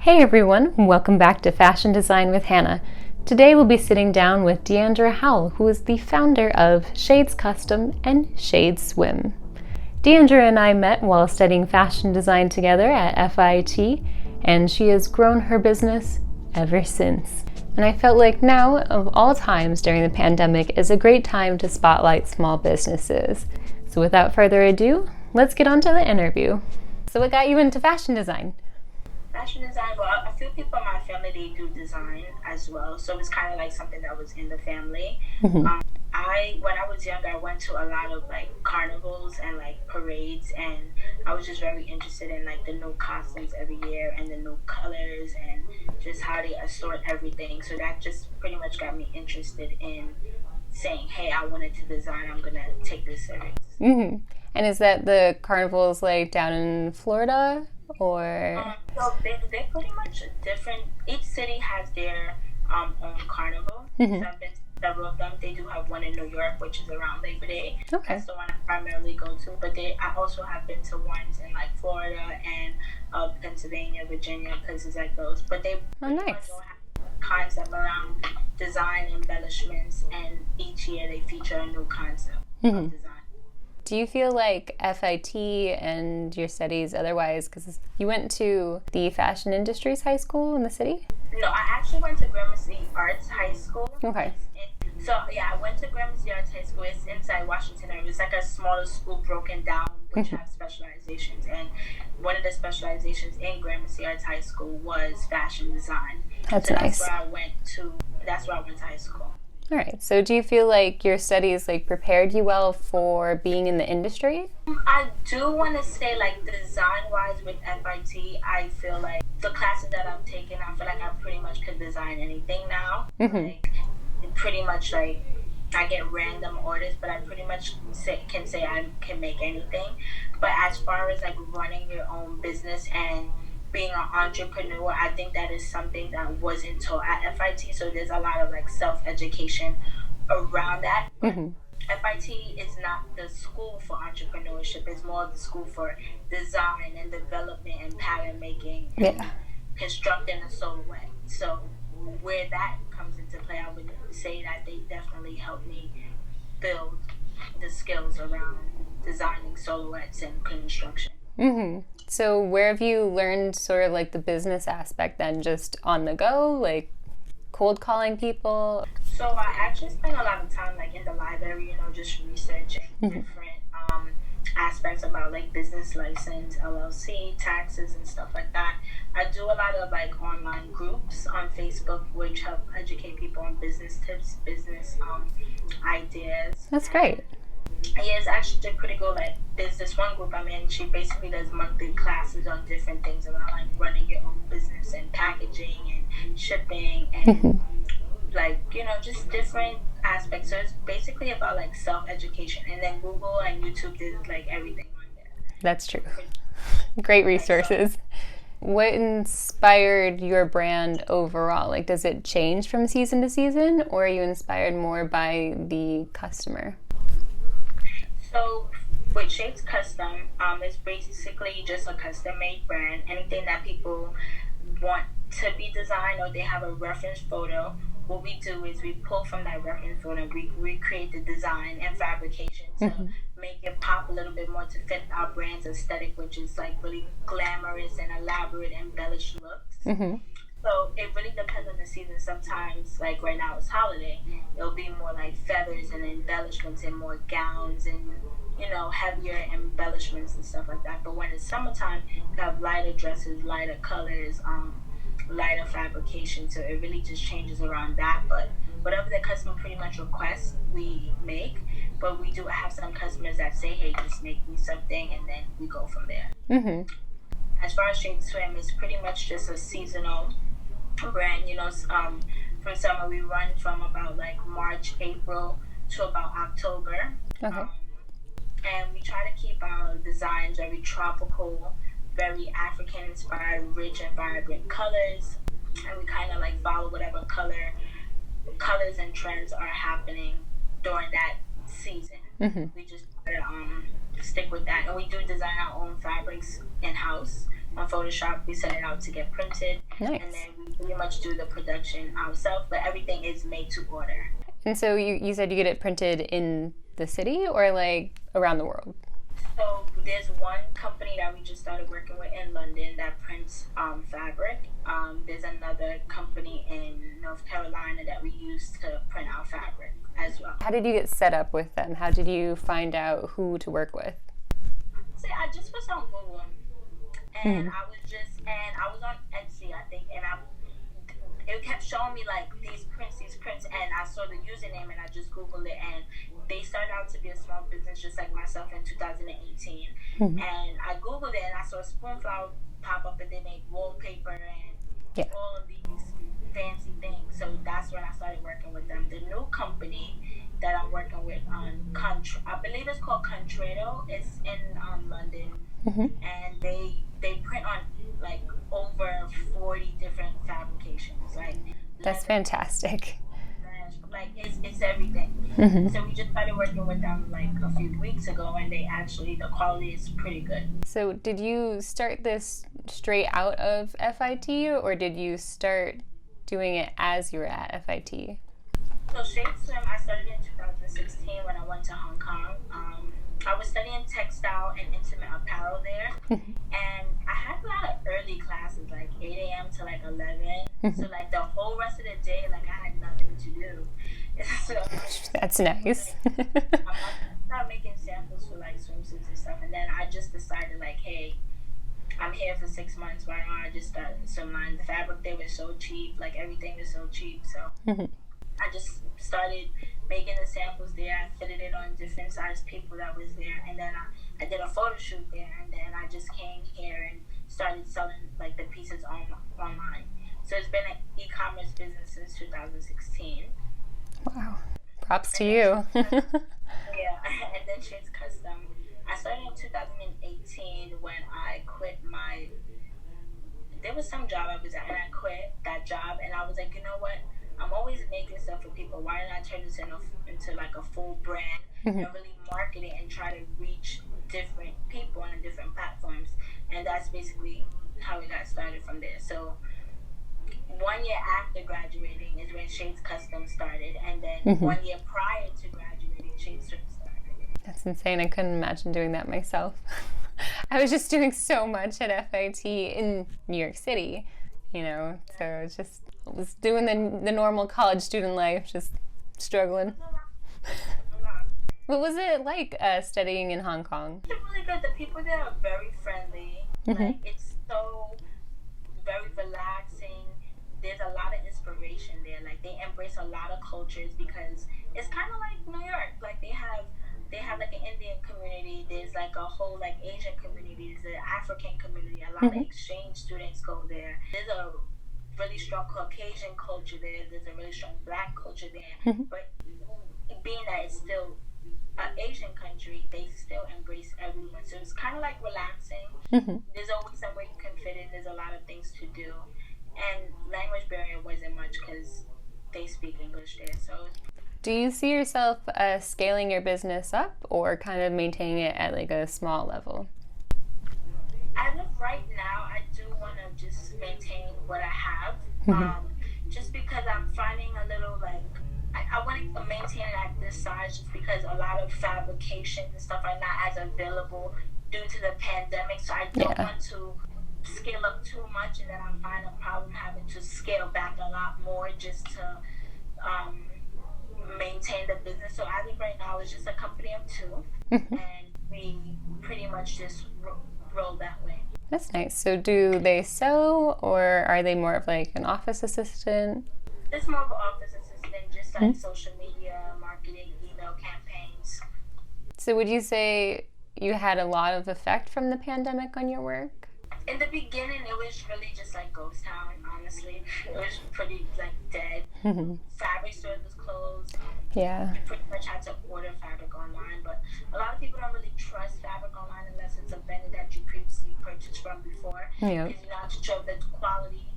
Hey everyone, welcome back to Fashion Design with Hannah. Today we'll be sitting down with Diandra Howell, who is the founder of Shades Custom and Shades Swim. Diandra and I met while studying fashion design together at FIT, and she has grown her business ever since. And I felt like now, of all times during the pandemic, is a great time to spotlight small businesses. So without further ado, let's get on to the interview. So what got you into fashion design? Fashion design, well, a few people in my family, they do design as well. So it's kind of like something that was in the family. Mm-hmm. When I was younger, I went to a lot of like carnivals and like parades, and I was just very interested in like the new costumes every year and the new colors and just how they assort everything. So that just pretty much got me interested in saying, hey, I wanted to design, I'm going to take this serious. Mm-hmm. And is that the carnivals like down in Florida? Or so they're pretty much different. Each city has their own carnival. Mm-hmm. So I've been to several of them. They do have one in New York, which is around Labor Day. Okay. That's the one I primarily go to. But I also have been to ones in like Florida and Pennsylvania, Virginia, places like those. But they nice. Don't have concept around design embellishments, and each year they feature a new concept of design. Do you feel like FIT and your studies otherwise, because you went to the Fashion Industries High School in the city? No, I actually went to Gramercy Arts High School. Okay. I went to Gramercy Arts High School. It's inside Washington. It's like a smaller school broken down, which have specializations. And one of the specializations in Gramercy Arts High School was fashion design. That's nice. That's where I went to high school. All right. So do you feel like your studies like prepared you well for being in the industry? I do want to say like design-wise with FIT, I feel like the classes that I'm taking, I feel like I pretty much could design anything now. Mm-hmm. Like, pretty much like I get random orders, but I pretty much can say I can make anything. But as far as like running your own business and being an entrepreneur, I think that is something that wasn't taught at FIT. So there's a lot of like self-education around that. Mm-hmm. FIT is not the school for entrepreneurship. It's more of the school for design and development and pattern making and constructing a silhouette. So where that comes into play, I would say that they definitely helped me build the skills around designing silhouettes and construction. Mm-hmm. So where have you learned sort of like the business aspect then? Just on the go, like cold calling people? So I actually spend a lot of time like in the library, just researching different aspects about like business license, LLC, taxes and stuff like that. I do a lot of like online groups on Facebook which help educate people on business tips, business ideas. That's great. Yeah, it's actually pretty good. Like, there's this one group I'm in. She basically does monthly classes on different things around like running your own business and packaging and shipping and just different aspects. So it's basically about like self-education. And then Google and YouTube did like everything on there. That's true. Great resources. What inspired your brand overall? Like, does it change from season to season, or are you inspired more by the customer? So with Shades Custom, it's basically just a custom-made brand. Anything that people want to be designed or they have a reference photo, what we do is we pull from that reference photo and we recreate the design and fabrication to make it pop a little bit more to fit our brand's aesthetic, which is like really glamorous and elaborate, embellished looks. Mm-hmm. So it really depends on the season. Sometimes, like right now it's holiday, it'll be more like feathers and embellishments and more gowns and, heavier embellishments and stuff like that. But when it's summertime, you have lighter dresses, lighter colors, lighter fabrication. So it really just changes around that. But whatever the customer pretty much requests, we make. But we do have some customers that say, hey, just make me something, and then we go from there. Mm-hmm. As far as Shades Swim, it's pretty much just a seasonal brand. From summer we run from about like March, April to about October. Okay. And we try to keep our designs very tropical, very African inspired, rich and vibrant colors. And we kind of like follow whatever colors and trends are happening during that season. Mm-hmm. We just try to stick with that. And we do design our own fabrics in-house. on Photoshop. We send it out to get printed, Nice. and then we pretty much do the production ourselves. But everything is made to order. And so you said you get it printed in the city or like around the world? So there's one company that we just started working with in London that prints fabric. There's another company in North Carolina that we use to print our fabric as well. How did you get set up with them? How did you find out who to work with? See, I just was on Google, and I was on Etsy, I think, and it kept showing me like these prints, and I saw the username, and I just Googled it, and they started out to be a small business just like myself in 2018. And I Googled it, and I saw Spoonflower pop up, and they make wallpaper and all of these fancy things. So that's when I started working with them. The new company that I'm working with on I believe it's called Contrado. It's in London, and they print on like over 40 different fabrications. Like that's fantastic. Like it's everything. So we just started working with them like a few weeks ago, and the quality is pretty good. So did you start this straight out of FIT, or did you start doing it as you were at FIT? So Shade Swim, I started in 2016 when I went to Hong Kong. I was studying textile and intimate apparel there, and I had a lot of early classes, like 8 a.m. to like 11. So like the whole rest of the day, like I had nothing to do. So that's nice. I started making samples for like swimsuits and stuff, and then I just decided like, hey, I'm here for 6 months. Why don't I just start some line? The fabric there was so cheap, like everything was so cheap. So I just started making the samples there. I fitted it on different size people that was there, and then I did a photo shoot there, and then I just came here and started selling like the pieces online. So it's been an e-commerce business since 2016. Wow, props to you. Yeah, and then Shades Custom. I started in 2018 when I quit there was some job I was at, and I quit that job, and I was like, you know what? I'm always making stuff for people. Why don't I turn this into like a full brand and really market it and try to reach different people on different platforms? And that's basically how we got started from there. So 1 year after graduating is when Shades Custom started, and then 1 year prior to graduating, Shades Swim started. That's insane. I couldn't imagine doing that myself. I was just doing so much at FIT in New York City, you know, so it's just I was doing the normal college student life, just struggling. What was it like studying in Hong Kong? It's really good. The people there are very friendly. Like it's so very relaxing. There's a lot of inspiration there. Like they embrace a lot of cultures because it's kind of like New York. Like they have like an Indian community. There's like a whole like Asian community. There's an African community. A lot of exchange students go there. There's a really strong Caucasian culture there. There's a really strong Black culture there. But being that it's still an Asian country, they still embrace everyone. So it's kind of like relaxing. There's always somewhere you can fit in. There's a lot of things to do. And language barrier wasn't much because they speak English there. So do you see yourself scaling your business up or kind of maintaining it at like a small level? As of right now, I do want to just maintain what I have. Just because I'm finding a little like, I want to maintain it at this size just because a lot of fabrications and stuff are not as available due to the pandemic. So I don't want to scale up too much, and then I find a problem having to scale back a lot more just to maintain the business. So as of right now, it's just a company of two, and we pretty much just roll that way. That's nice. So do they sew, or are they more of like an office assistant? It's more of an office assistant, just like social media, marketing, email campaigns. So would you say you had a lot of effect from the pandemic on your work? In the beginning, it was really just like ghost town, honestly. It was pretty like dead. Fabric stores was closed. Yeah. You pretty much had to order fabric online, but a lot of people don't really trust fabric online unless it's a vendor that you previously purchased from before. Because you're not sure the quality.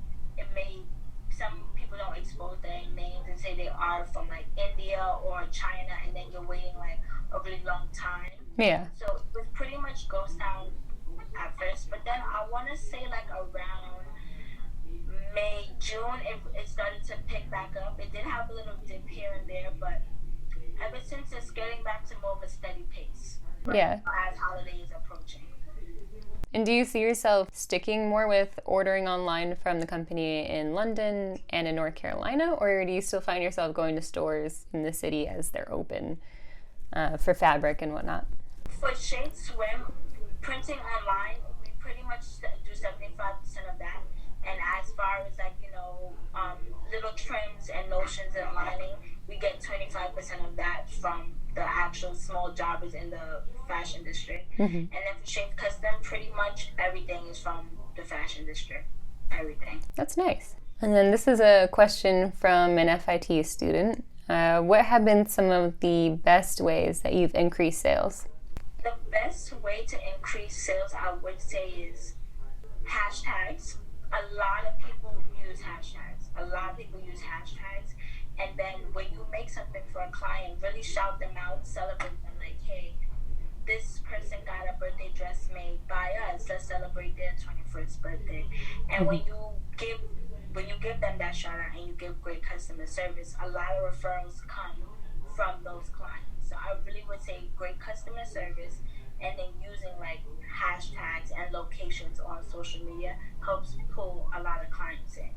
Some people don't expose their names and say they are from like India or China, and then you're waiting like a really long time. Yeah. So it was pretty much ghost town at first, but then I want to say like around May, June, it started to pick back up. It did have a little dip here and there, but ever since it's getting back to more of a steady pace. Yeah. As holiday is approaching. And do you see yourself sticking more with ordering online from the company in London and in North Carolina, or do you still find yourself going to stores in the city as they're open for fabric and whatnot? For Shade Swim, printing online, we pretty much do 75% of that. And as far as like, little trims and notions and lining, we get 25% of that from the actual small jobbers in the fashion district. And then for Shade Custom, pretty much everything is from the fashion district. Everything. That's nice. And then this is a question from an FIT student. What have been some of the best ways that you've increased sales? The best way to increase sales, I would say, is hashtags. A lot of people use hashtags. And then when you make something for a client, really shout them out, celebrate them like, hey, this person got a birthday dress made by us. Let's celebrate their 21st birthday. And when you give them that shout out and you give great customer service, a lot of referrals come from those clients. So I really would say great customer service, and then using like hashtags and locations on social media helps pull a lot of clients in.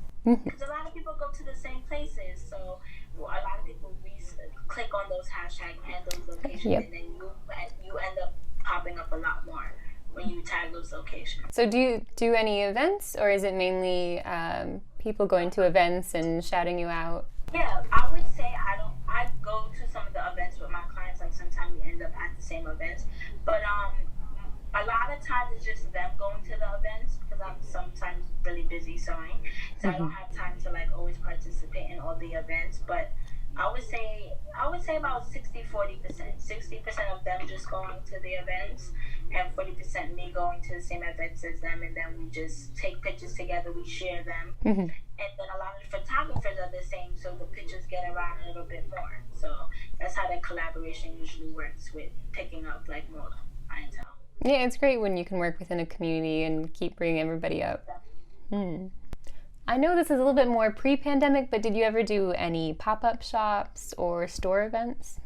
Because a lot of people go to the same places, so a lot of people click on those hashtags and those locations, and then you end up popping up a lot more when you tag those locations. So do you do any events, or is it mainly people going to events and shouting you out? Yeah, I would say I go to some of the events with my clients. Like sometimes we end up at the same events, but a lot of times it's just them going to the events because I'm sometimes really busy sewing, so I don't have time to like always participate in all the events. But I would say about 60-40%. 60% of them just going to the events, and 40% me going to the same events as them, and then we just take pictures together, we share them. And then a lot of the photographers are the same, so the pictures get around a little bit more. So that's how the collaboration usually works with picking up like more clientele. Yeah, it's great when you can work within a community and keep bringing everybody up. I know this is a little bit more pre-pandemic, but did you ever do any pop-up shops or store events?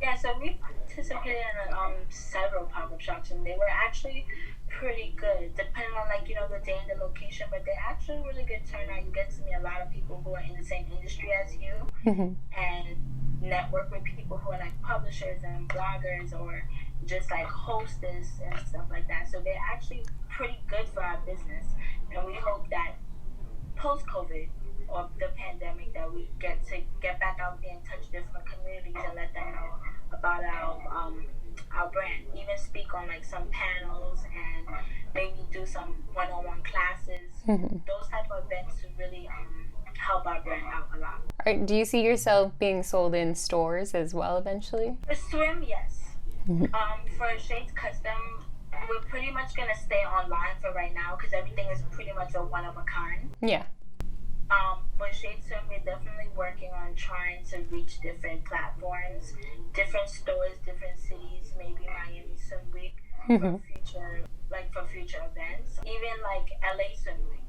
Yeah, so we participated in several pop-up shops, and they were actually pretty good, depending on the day and the location, but they're actually really good turnout. You get to meet a lot of people who are in the same industry as you, and network with people who are like publishers and bloggers or just like hostess and stuff like that. So they're actually pretty good for our business, and we hope that post-COVID or the pandemic that we get back out there and touch different communities and let them know about our brand. Even speak on like some panels and maybe do some one-on-one classes. Those type of events to really help our brand out a lot. All right, do you see yourself being sold in stores as well eventually? For swim, yes. For Shades Custom, we're pretty much going to stay online for right now because everything is pretty much a one-of-a-kind. Yeah. With Shade Swim, we're definitely working on trying to reach different platforms, different stores, different cities, maybe Miami Swim Week for future events, even like LA Swim Week,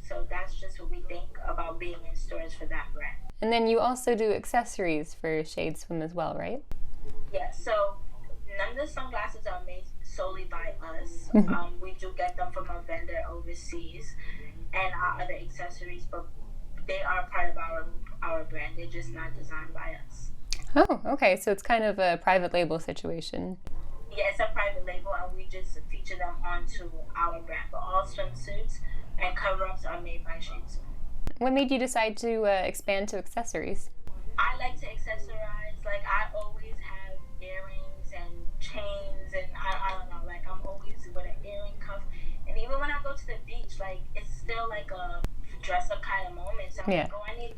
So that's just what we think about being in stores for that brand. And then you also do accessories for Shade Swim as well, right? Yeah, so none of the sunglasses are made solely by us. We do get them from a vendor overseas, and our other accessories, but they are part of our brand. They're just not designed by us. Oh, okay. So it's kind of a private label situation. Yeah, it's a private label, and we just feature them onto our brand. But all swimsuits and cover-ups are made by Shade Swim. What made you decide to expand to accessories? I like to accessorize. Like, I always have earrings and chains, and I don't know, like, I'm always with an earring cuff. And even when I go to the beach, like, it's still like a dress-up kind of moment. So I'm like, oh, I need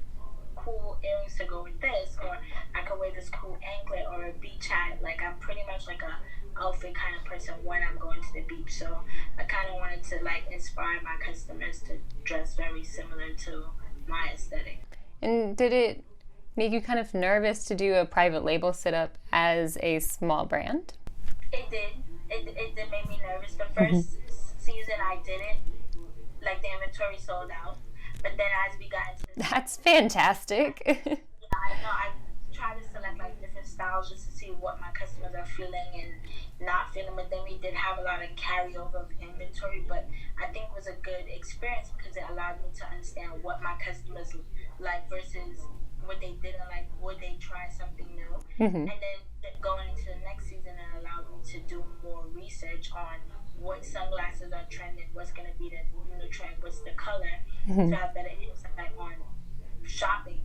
cool earrings to go with this, or I could wear this cool anklet or a beach hat. Like, I'm pretty much like a outfit kind of person when I'm going to the beach. So I kind of wanted to, like, inspire my customers to dress very similar to my aesthetic. And did it make you kind of nervous to do a private label setup as a small brand? It did. It did make me nervous. The first season I didn't, like the inventory sold out. But then as we got into the That's fantastic. I know I try to select like different styles just to see what my customers are feeling and not feeling. But then we did have a lot of carryover of inventory, but I think it was a good experience because it allowed me to understand what my customers like versus what they didn't like. Would they try something new? And then going into the next season, it allowed me to do more research on what sunglasses are trending, what's going to be the new trend, what's the color, to have better insight on shopping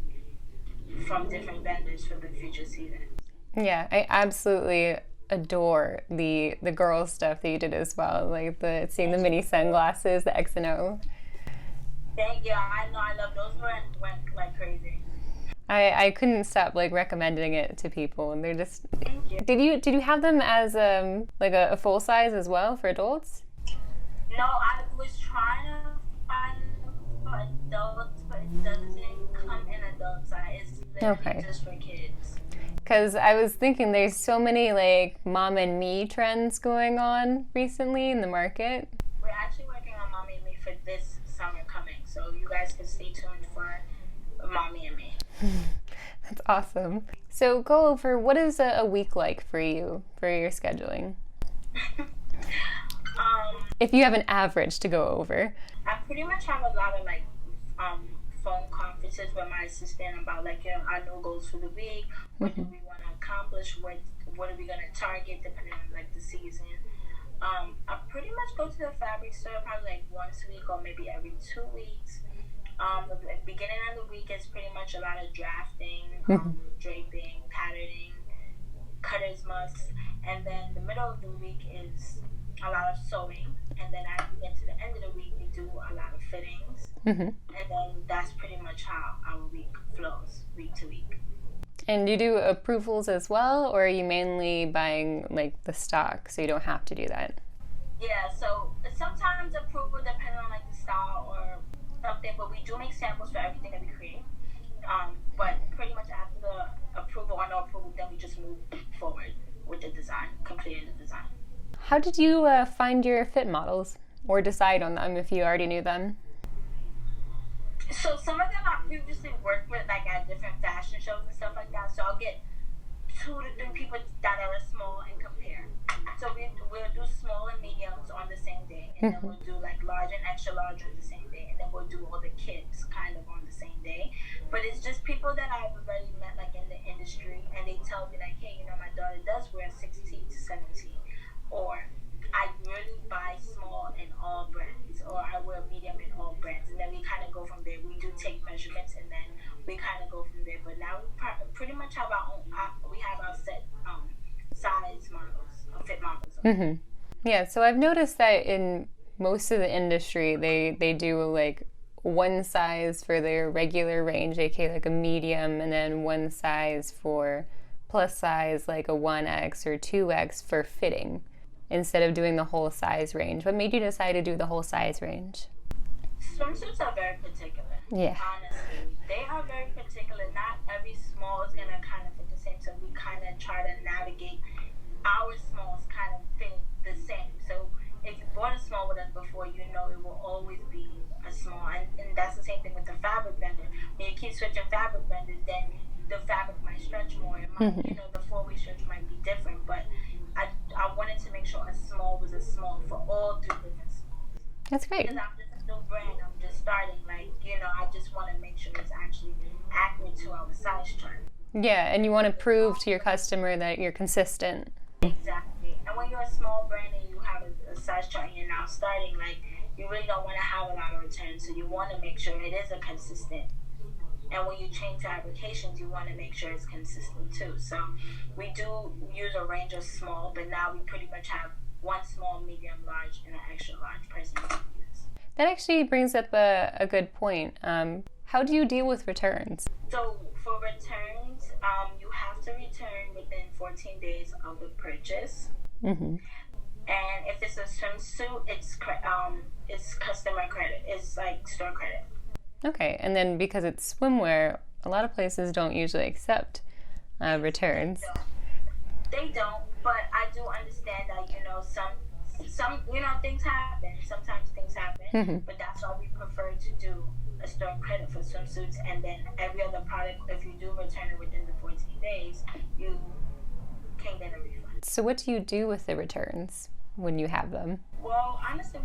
from different vendors for the future seasons. Yeah, I absolutely adore the girl stuff that you did as well, like seeing the mini sunglasses, the X and O. Thank you. I know. I love those. Went like crazy. I couldn't stop like recommending it to people, and they're just. Thank you. Did you have them as like a full size as well for adults? No, I was trying to find for adults, but it doesn't come in adult size. It's literally just for kids. Because I was thinking there's so many like mom and me trends going on recently in the market. We're actually working on Mommy and Me for this summer coming, so you guys can stay tuned for Mommy and Me. That's awesome. So go over, what is a week like for you, for your scheduling? If you have an average to go over. I pretty much have a lot of like phone conferences with my assistant about like, our new goals for the week. What do we want to accomplish? What are we going to target depending on like the season? I pretty much go to the fabric store probably like once a week or maybe every 2 weeks. The beginning of the week is pretty much a lot of drafting, draping, patterning, cutter's muffs, and then the middle of the week is a lot of sewing, and then as we get to the end of the week, we do a lot of fittings, and then that's pretty much how our week flows, week to week. And you do approvals as well, or are you mainly buying like the stock so you don't have to do that? Yeah, so sometimes approval depending on like the style or something, but we do make samples for everything that we create. But pretty much after the approval or no approval, then we just move forward with the design, completing the design. How did you find your fit models or decide on them if you already knew them? So some of them I previously worked with like at different fashion shows and stuff like that. So I'll get 2 to 3 people that are small and compare. So we'll do small and mediums on the same day, and then we'll do like large and extra large on the same day, and then we'll do all the kids kind of on the same day. But it's just people that I've already met like in the industry, and they tell me like, hey, my daughter does wear 16 to 17, or I really buy small in all brands, or I wear medium in all brands, and then we kind of go from there. We do take measurements, and then we kind of go from there. But now we pretty much have our own. We have our set size models, fit models. Yeah, so I've noticed that in most of the industry, they do like one size for their regular range, aka like a medium, and then one size for plus size, like a 1X or 2X for fitting, instead of doing the whole size range. What made you decide to do the whole size range? Swimsuits are very particular. Yeah. Honestly, they are very particular. Not every small is gonna kind of fit the same. So we kind of try to navigate our smalls kind of fit the same. So if you bought a small with us before, it will always be a small. And that's the same thing with the fabric vendor. When you keep switching fabric vendors, then the fabric might stretch more. It might, the 4-way stretch might be different. But I wanted to make sure a small was a small for all 3 different smalls. That's great. Because I'm just a new brand, I'm just starting, I just want to make sure it's actually accurate to our size chart. Yeah, and you want to prove to your customer that you're consistent. Exactly. And when you're a small brand and you have a size chart and you're now starting, you really don't want to have a lot of returns, so you want to make sure it is a consistent. And when you change fabrications, you want to make sure it's consistent too. So we do use a range of small, but now we pretty much have one small, medium, large, and an extra large person can use. That actually brings up a good point. How do you deal with returns? So for returns, you have to return within 14 days of the purchase. And if it's a swimsuit, it's customer credit. It's like store credit. Okay, and then because it's swimwear, a lot of places don't usually accept returns. They don't, but I do understand that, things happen. Sometimes things happen, but that's why we prefer to do a store credit for swimsuits, and then every other product, if you do return it within the 14 days, you can get a refund. So what do you do with the returns when you have them? Well, honestly,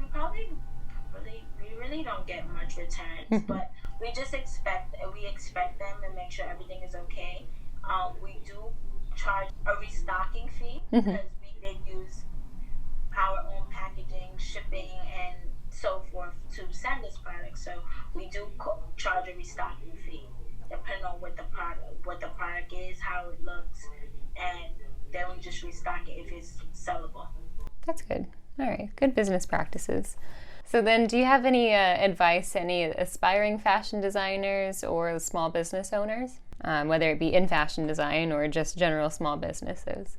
we really don't get much returns, but we expect them and make sure everything is okay. We do charge a restocking fee because we did use our own packaging, shipping, and so forth to send this product. So we do charge a restocking fee, depending on what the product is, how it looks, and then we just restock it if it's sellable. That's good. All right, good business practices. So then, do you have any advice to any aspiring fashion designers or small business owners, whether it be in fashion design or just general small businesses?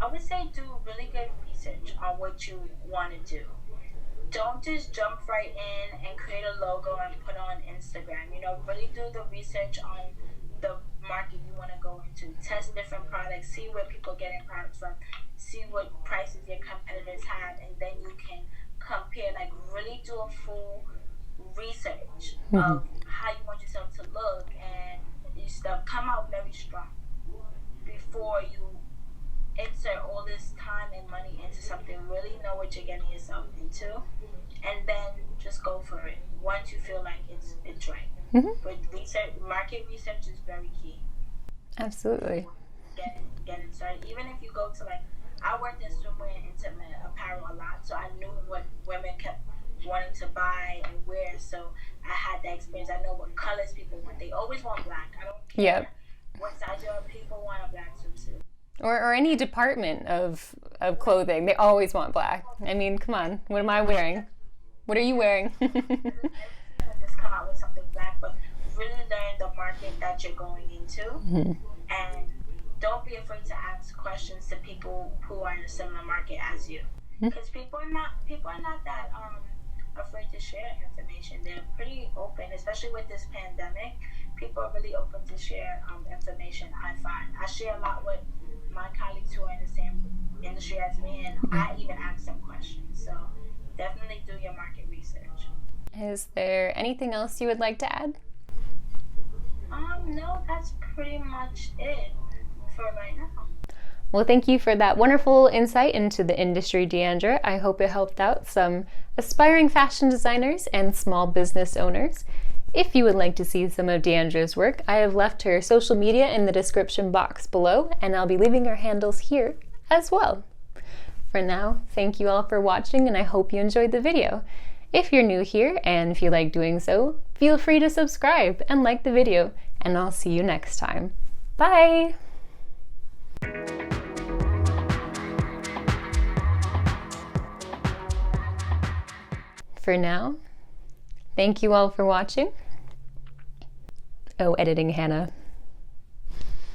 I would say do really good research on what you want to do. Don't just jump right in and create a logo and put on Instagram. Really do the research on the market you want to go into. Test different products, see where people are getting products from, see what prices your competitors have, and then you can compare, like really do a full research of how you want yourself to look, and your stuff come out very strong before you insert all this time and money into something. Really know what you're getting yourself into, and then just go for it once you feel like it's right. But market research is very key. Absolutely. Get it started. Even if you go to, like, I worked in swimwear and intimate apparel a lot, so I knew what women kept wanting to buy and wear. So I had that experience. I know what colors people want. They always want black. I don't care what size your people want a black swimsuit. Or any department of clothing, they always want black. I mean, come on, what am I wearing? What are you wearing? Just come out with something black, but really learn the market that you're going into, and don't be afraid to ask questions to people who are in a similar market as you, because people are not that afraid to share information. They're pretty open, especially with this pandemic. People are really open to share information. I find I share a lot with my colleagues who are in the same industry as me, and I even ask them questions. So definitely do your market research. Is there anything else you would like to add? No, that's pretty much it for right now. Well, thank you for that wonderful insight into the industry, Diandra. I hope it helped out some aspiring fashion designers and small business owners. If you would like to see some of Diandra's work, I have left her social media in the description box below, and I'll be leaving her handles here as well. For now, thank you all for watching, and I hope you enjoyed the video. If you're new here and feel like doing so, feel free to subscribe and like the video, and I'll see you next time. Bye! For now, thank you all for watching. Oh, editing Hannah.